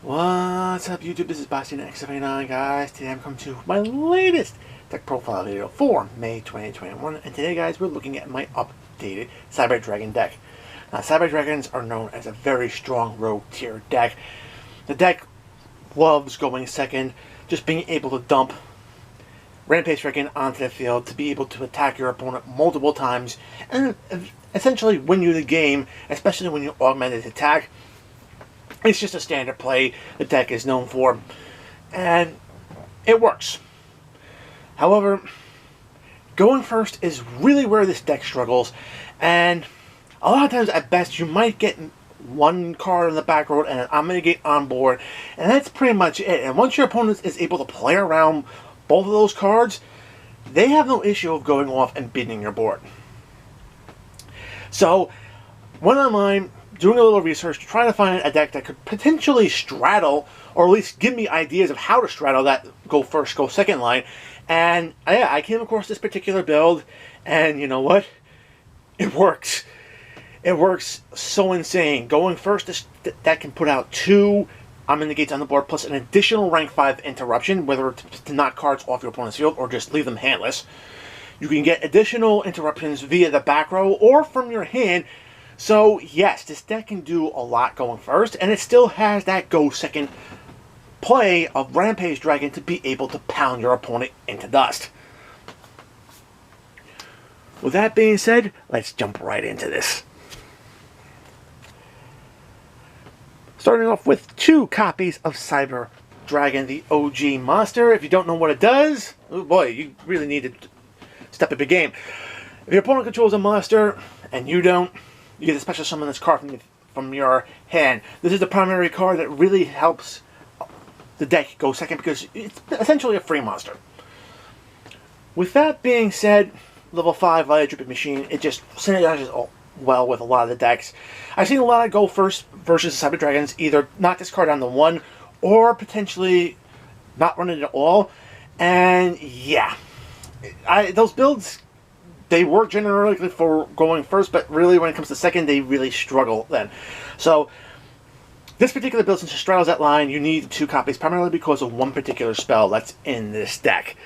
What's up YouTube, this is BoxingX79 guys. Today I'm coming to my latest deck profile video for May 2021, and today guys we're looking at my updated Cyber Dragon deck. Now Cyber Dragons are known as a very strong rogue tier deck. The deck loves going second, just being able to dump Rampage Dragon onto the field to be able to attack your opponent multiple times and essentially win you the game, especially when you augment its attack. It's just a standard play the deck is known for, and it works. However, going first is really where this deck struggles, and a lot of times at best you might get one card in the back row and an Omnigate on board, and that's pretty much it. And once your opponent is able to play around both of those cards, they have no issue of going off and beating your board. So, went online, doing a little research, trying to find a deck that could potentially straddle, or at least give me ideas of how to straddle that go first, go second line. And yeah, I came across this particular build, and you know what? It works. It works so insane. Going first, this deck can put out 2 Omnigates on the board, plus an additional rank 5 interruption, whether to knock cards off your opponent's field or just leave them handless. You can get additional interruptions via the back row or from your hand. So yes, this deck can do a lot going first, and it still has that go second play of Rampage Dragon to be able to pound your opponent into dust. With that being said, let's jump right into this. Starting off with 2 copies of Cyber Dragon, the OG monster. If you don't know what it does, oh boy, you really need to step up your game. If your opponent controls a monster and you don't, you get a special summon this card from your hand. This is the primary card that really helps the deck go second because it's essentially a free monster. With that being said, level 5 Light Dripping Machine, it just synergizes well with a lot of the decks. I've seen a lot of go first versus Cyber Dragons either knock this card down to 1 or potentially not run it at all. And yeah, those builds, they work generally for going first, but really when it comes to second, they really struggle then. So, this particular build, since it straddles that line, you need 2 copies, primarily because of one particular spell that's in this deck.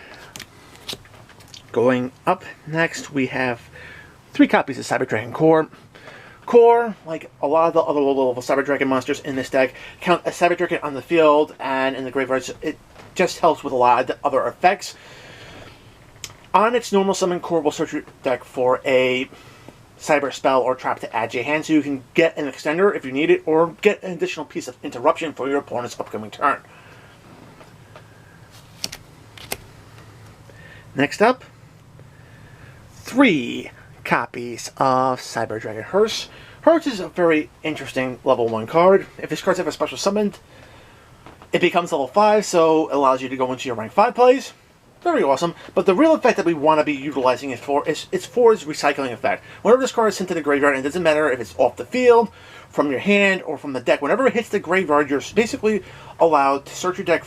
Going up next, we have 3 copies of Cyber Dragon Core. Core, like a lot of the other low-level Cyber Dragon monsters in this deck, count a Cyber Dragon on the field and in the graveyard. So it just helps with a lot of the other effects. On its normal summon, Core will search your deck for a cyber spell or trap to add to your hand, so you can get an extender if you need it, or get an additional piece of interruption for your opponent's upcoming turn. Next up, 3 copies of Cyber Dragon Hearse. Hearse is a very interesting level 1 card. If this card's ever special summoned, it becomes level 5, so it allows you to go into your rank 5 plays. Very awesome, but the real effect that we want to be utilizing it for is its recycling effect. Whenever this card is sent to the graveyard, and it doesn't matter if it's off the field, from your hand, or from the deck, whenever it hits the graveyard, you're basically allowed to search your deck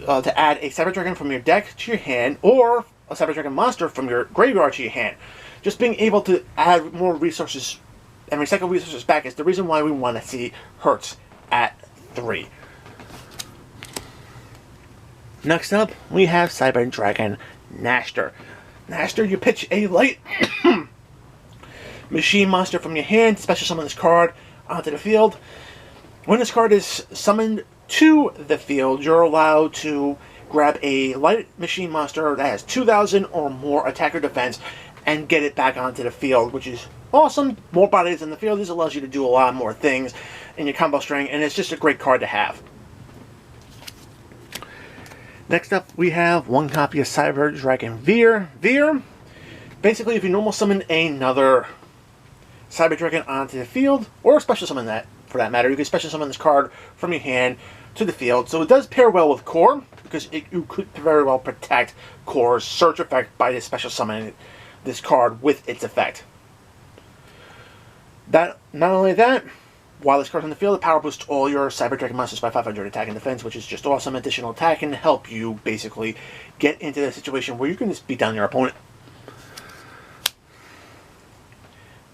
to add a Cyber Dragon from your deck to your hand, or a Cyber Dragon monster from your graveyard to your hand. Just being able to add more resources and recycle resources back is the reason why we want to see Hertz at 3. Next up, we have Cyber Dragon Nashter. Nashter, you pitch a light machine monster from your hand, special summon this card onto the field. When this card is summoned to the field, you're allowed to grab a light machine monster that has 2,000 or more attack or defense and get it back onto the field, which is awesome. More bodies in the field. This allows you to do a lot more things in your combo string, and it's just a great card to have. Next up, we have 1 copy of Cyber Dragon Veer. Veer, basically, if you normal summon another Cyber Dragon onto the field, or special summon that, for that matter, you can special summon this card from your hand to the field. So it does pair well with Core, because you could very well protect Core's search effect by this special summoning this card with its effect. Not only that, while this card's on the field, it power boosts all your Cyber Dragon monsters by 500 attack and defense, which is just awesome. Additional attack can help you basically get into the situation where you can just beat down your opponent.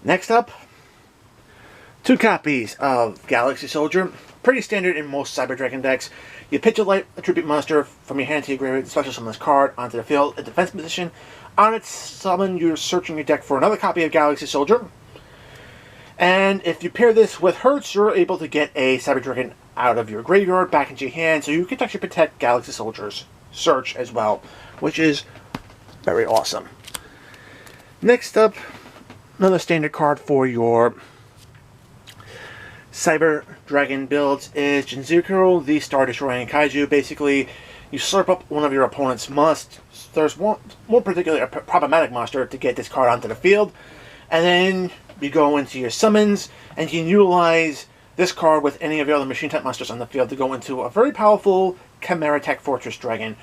Next up, 2 copies of Galaxy Soldier. pretty standard in most Cyber Dragon decks. You pitch a light attribute monster from your hand to your graveyard, special summon this card onto the field at defense position. On its summon, you're searching your deck for another copy of Galaxy Soldier. And if you pair this with Hertz, you're able to get a Cyber Dragon out of your graveyard back into your hand, so you can actually protect Galaxy Soldier's search as well, which is very awesome. Next up, another standard card for your Cyber Dragon builds is Jinzuriko, the Star Destroying Kaiju. Basically, you slurp up one of your opponent's must. There's one more particularly a problematic monster to get this card onto the field, and then you go into your summons and you can utilize this card with any of your other machine type monsters on the field to go into a very powerful Chimera Tech Fortress Dragon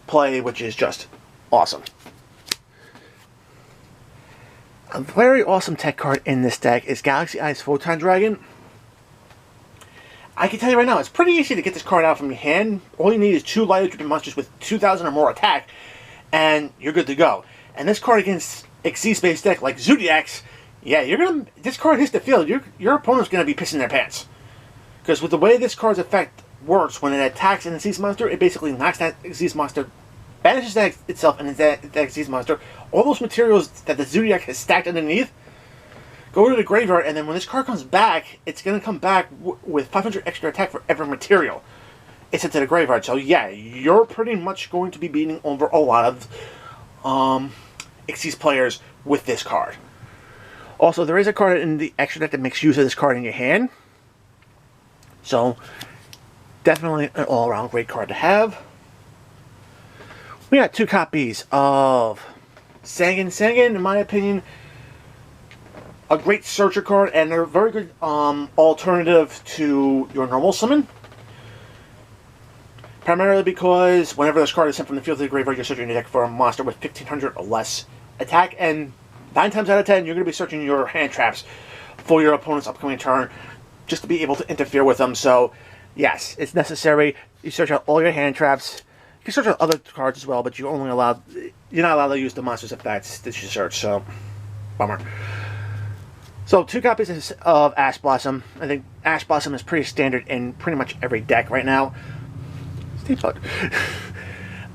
play, which is just awesome. A very awesome tech card in this deck is Galaxy Eyes Photon Dragon. I can tell you right now, it's pretty easy to get this card out from your hand. All you need is 2 light attribute monsters with 2,000 or more attack, and you're good to go. And this card against Xyz-based deck like Zodiac's, yeah, this card hits the field, your opponent's gonna be pissing their pants. Because with the way this card's effect works, when it attacks an Xyz monster, it basically knocks that Xyz monster, banishes that itself and that Xyz monster. All those materials that the Zodiac has stacked underneath go to the graveyard, and then when this card comes back, it's going to come back with 500 extra attack for every material it's into the graveyard. So yeah, you're pretty much going to be beating over a lot of Xyz players with this card. Also, there is a card in the extra deck that makes use of this card in your hand. So, definitely an all-around great card to have. We got 2 copies of Sangan. Sangan, in my opinion, a great searcher card and a very good alternative to your normal summon. Primarily because whenever this card is sent from the field to the graveyard, you're searching your deck for a monster with 1,500 or less attack, and 9 times out of 10, you're going to be searching your hand traps for your opponent's upcoming turn just to be able to interfere with them. So, yes, it's necessary. You search out all your hand traps. You can search out other cards as well, but you're not allowed to use the monster's effects that you search. So, bummer. So, 2 copies of Ash Blossom. I think Ash Blossom is pretty standard in pretty much every deck right now. Stay put.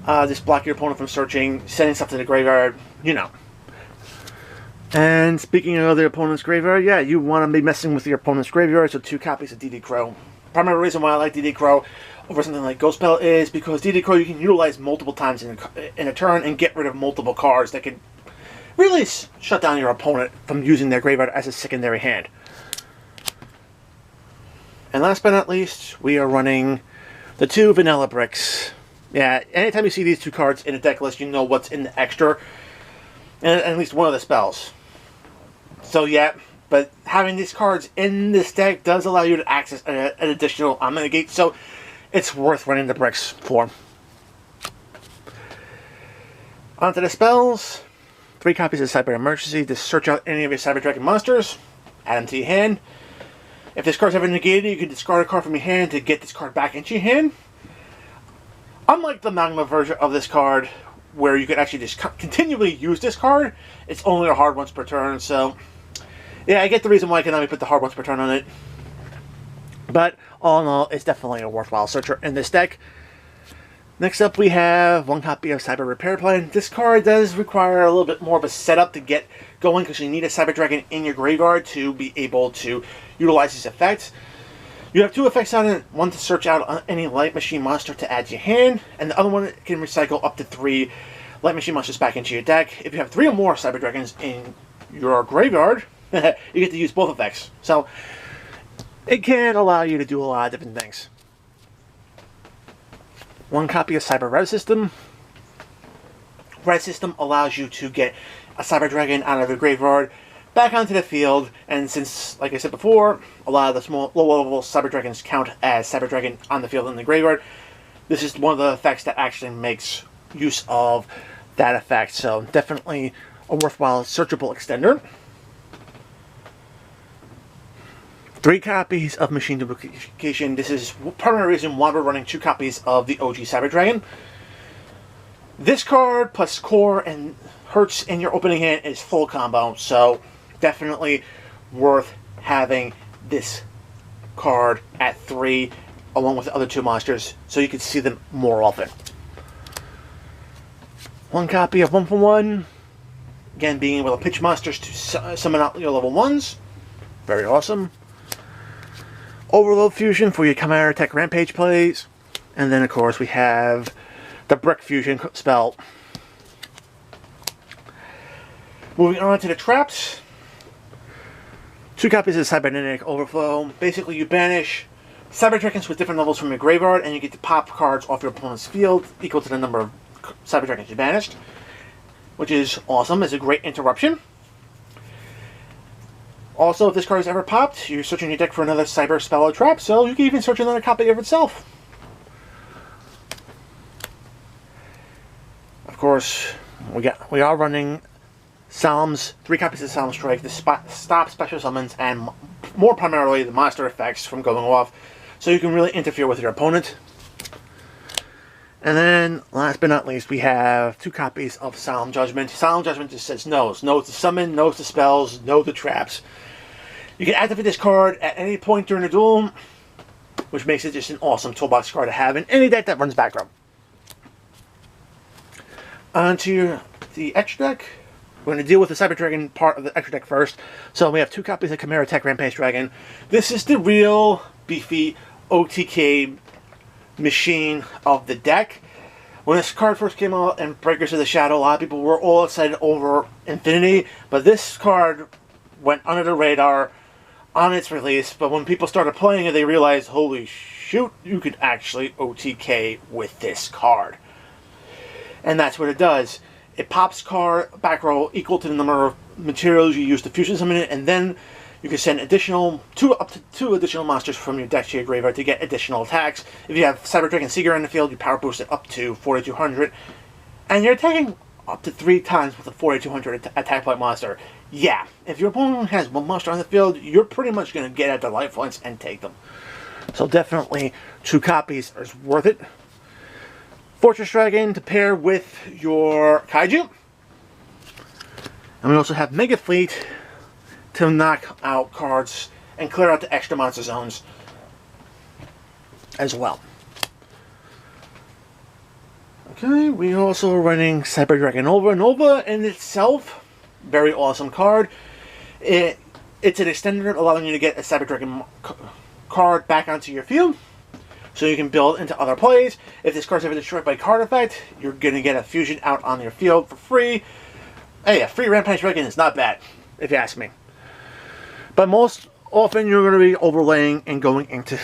Just block your opponent from searching, sending stuff to the graveyard, you know. And speaking of the opponent's graveyard, yeah, you want to be messing with your opponent's graveyard, so 2 copies of DD Crow. Primary reason why I like DD Crow over something like Ghost Spell is because DD Crow you can utilize multiple times in a turn and get rid of multiple cards that can really shut down your opponent from using their graveyard as a secondary hand. And last but not least, we are running the 2 Vanilla Bricks. Yeah, anytime you see these 2 cards in a deck list, you know what's in the extra. And at least one of the spells. So yeah, but having these cards in this deck does allow you to access an additional Omega Gate, so it's worth running the bricks for. Onto the spells. 3 copies of Cyber Emergency to search out any of your Cyber Dragon monsters. Add them to your hand. If this card's ever negated, you can discard a card from your hand to get this card back into your hand. Unlike the Magma version of this card, where you could actually just continually use this card, it's only a hard once per turn, so yeah, I get the reason why I can only put the hard once per turn on it. But all in all, it's definitely a worthwhile searcher in this deck. Next up, we have 1 copy of Cyber Repair Plan. This card does require a little bit more of a setup to get going because you need a Cyber Dragon in your graveyard to be able to utilize this effect. You have 2 effects on it. One to search out any Light Machine monster to add to your hand, and the other one can recycle up to 3 Light Machine monsters back into your deck. If you have 3 or more Cyber Dragons in your graveyard, you get to use both effects. So, it can allow you to do a lot of different things. 1 copy of Cyber Red System. Red System allows you to get a Cyber Dragon out of your graveyard back onto the field, and since, like I said before, a lot of the small, low-level Cyber Dragons count as Cyber Dragon on the field in the graveyard, this is one of the effects that actually makes use of that effect, so definitely a worthwhile searchable extender. 3 copies of Machine Duplication. This is part of the reason why we're running 2 copies of the OG Cyber Dragon. This card plus Core and Hertz in your opening hand is full combo, so definitely worth having this card at 3 along with the other 2 monsters so you can see them more often. 1 copy of 1 for 1. Again, being able to pitch monsters to summon out your level 1s. Very awesome. Overload Fusion for your Chimera Tech Rampage plays. And then, of course, we have the Brick Fusion spell. Moving on to the traps. 2 copies of Cybernetic Overflow. Basically, you banish Cyber Dragons with different levels from your graveyard, and you get to pop cards off your opponent's field equal to the number of Cyber Dragons you banished, which is awesome. It's a great interruption. Also, if this card is ever popped, you're searching your deck for another Cyber spell or trap, so you can even search another copy of itself. Of course, we are running Solemn's 3 copies of Solemn Strike to stop special summons and more primarily the monster effects from going off, so you can really interfere with your opponent. And then, last but not least, we have 2 copies of Solemn Judgment. Solemn Judgment just says no's. No to summon, no to spells, no to traps. You can activate this card at any point during a duel, which makes it just an awesome toolbox card to have in any deck that runs back row. Onto the extra deck. We're going to deal with the Cyber Dragon part of the extra deck first. So we have 2 copies of Chimera Tech Rampage Dragon. This is the real beefy OTK machine of the deck. When this card first came out in Breakers of the Shadow, a lot of people were all excited over Infinity, but this card went under the radar on its release. But when people started playing it, they realized, holy shoot, you could actually OTK with this card. And that's what it does. It pops card back row equal to the number of materials you use to fusion summon it, and then you can send up to 2 additional monsters from your deck to your graveyard to get additional attacks. If you have Cyber Dragon Seeker in the field, you power boost it up to 4,200, and you're attacking up to 3 times with a 4,200 attack point monster. Yeah, if your opponent has 1 monster on the field, you're pretty much going to get at their life points and take them. So definitely 2 copies is worth it. Fortress Dragon to pair with your Kaiju. And we also have Mega Fleet to knock out cards and clear out the extra monster zones as well. Okay, we also are running Cyber Dragon Nova. Nova in itself, very awesome card. It's an extender allowing you to get a Cyber Dragon card back onto your field, so you can build into other plays. If this card's ever destroyed by card effect, you're going to get a fusion out on your field for free. Hey, a free Rampage Dragon is not bad, if you ask me. But most often, you're going to be overlaying and going into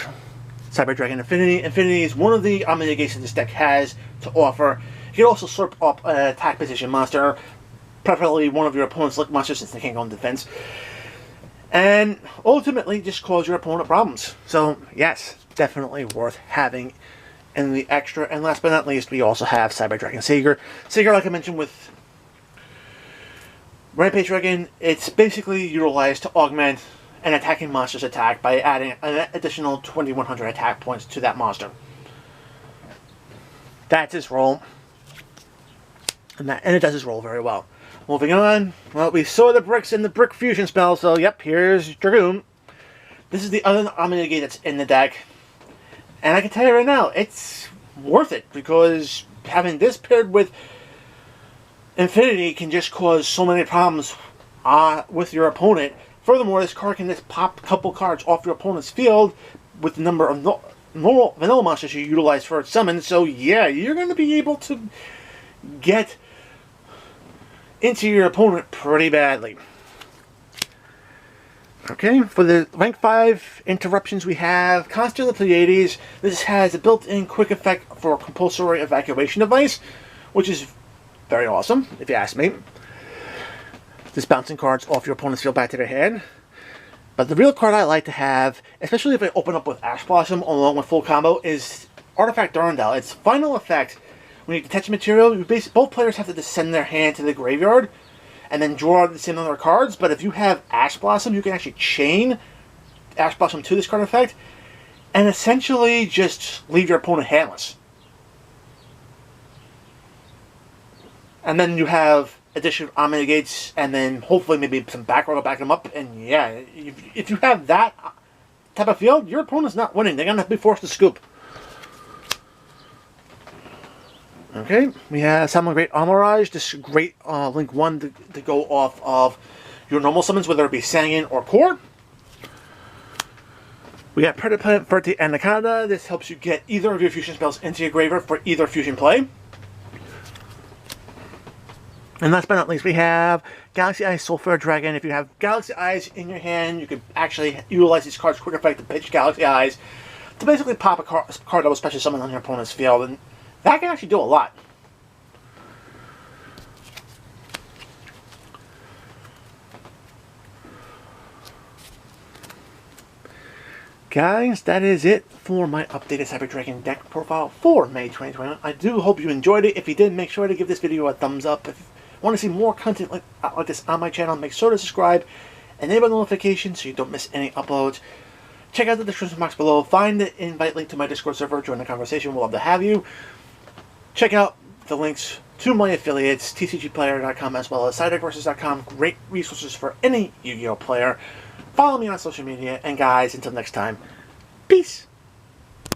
Cyber Dragon Infinity. Infinity is one of the omni-negates this deck has to offer. You can also slurp up an attack position monster, preferably one of your opponent's lick monsters since they can't go in defense. And ultimately, just cause your opponent problems. So, yes, definitely worth having in the extra. And last but not least, we also have Cyber Dragon Seeker. Seeker, like I mentioned with Rampage Dragon, it's basically utilized to augment an attacking monster's attack by adding an additional 2,100 attack points to that monster. That's its role. And it does its role very well. Moving on, well, we saw the bricks in the Brick Fusion spell, so yep, here's Dragoon. This is the other omni-negate that's in the deck. And I can tell you right now, it's worth it, because having this paired with Infinity can just cause so many problems with your opponent. Furthermore, this card can just pop a couple cards off your opponent's field with the number of normal vanilla monsters you utilize for its summon. So yeah, you're going to be able to get into your opponent pretty badly. Okay, for the rank 5 interruptions we have Constellation of the Pleiades. This has a built-in quick effect for a compulsory evacuation device, which is very awesome, if you ask me. Just bouncing cards off your opponent's field back to their hand. But the real card I like to have, especially if I open up with Ash Blossom along with full combo, is Artifact Durandal. Its final effect, when you detach material, both players have to descend their hand to the graveyard and then draw the same number of cards. But if you have Ash Blossom, you can actually chain Ash Blossom to this card effect and essentially just leave your opponent handless. And then you have additional omni-negates, and then hopefully maybe some back row to back them up. And yeah, if you have that type of field, your opponent's not winning. They're going to be forced to scoop. Okay, we have Summon Great Armorage. This great Link 1 to go off of your normal summons, whether it be Sanguine or Core. We got Predaplant, Ferti, and Anaconda. This helps you get either of your fusion spells into your graveyard for either fusion play. And last but not least, we have Galaxy Eyes Sulfur Dragon. If you have Galaxy Eyes in your hand, you can actually utilize these cards quick effect to pitch Galaxy Eyes to basically pop a card that will special summon on your opponent's field. And that can actually do a lot. Guys, that is it for my updated Cyber Dragon deck profile for May 2021. I do hope you enjoyed it. If you did, make sure to give this video a thumbs up. If you want to see more content like this on my channel, make sure to subscribe, enable notifications so you don't miss any uploads. Check out the description box below. Find the invite link to my Discord server. Join the conversation. We'll love to have you. Check out the links to my affiliates, tcgplayer.com as well as sidedeckversus.com. Great resources for any Yu-Gi-Oh player. Follow me on social media, and guys, until next time, peace!